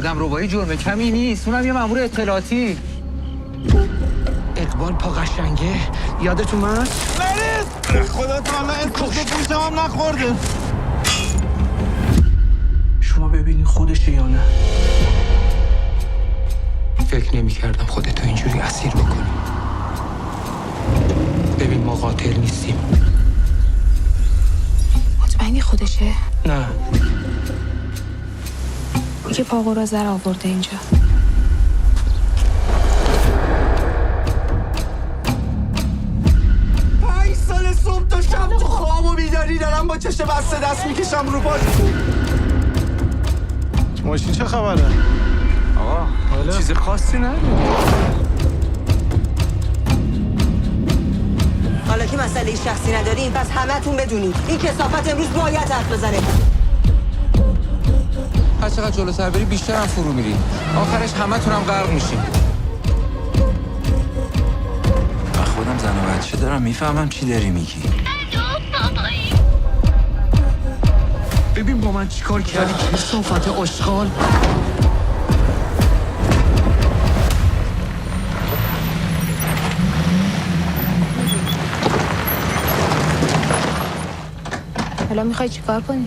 آدم ربایی جرم کمی نیست، اونم یه مأمور اطلاعاتی. اقبال پا قشنگه یادتون من؟ نرید! خدا تعالی اسمش پوشم هم نخورده. شما ببینی خودشه یا نه؟ فکر نمی کردم خودتو اینجوری اسیر بکنی. ببین ما قاتل نیستیم. مطمئنی خودشه؟ نه. که پاقو زر آورده اینجا. 5 سال صبح تا شب تو خواب و بیداری دارم با چشم بسته دست میکشم رو پاش. ماشین چه خبره؟ آقا چیز خاصی نه. حالا که مسئله شخصی ندارین پس همتون بدونید این کثافت امروز باید حرف بزنه. هر چقدر جلوتر بری بیشتر هم فرو میری. آخرش همتون هم غرق میشین. من خودم زن و بچه دارم، میفهمم چی داری میگی. ببین با من چیکار کردی که صفت آشغال. حالا میخوای چیکار کنی؟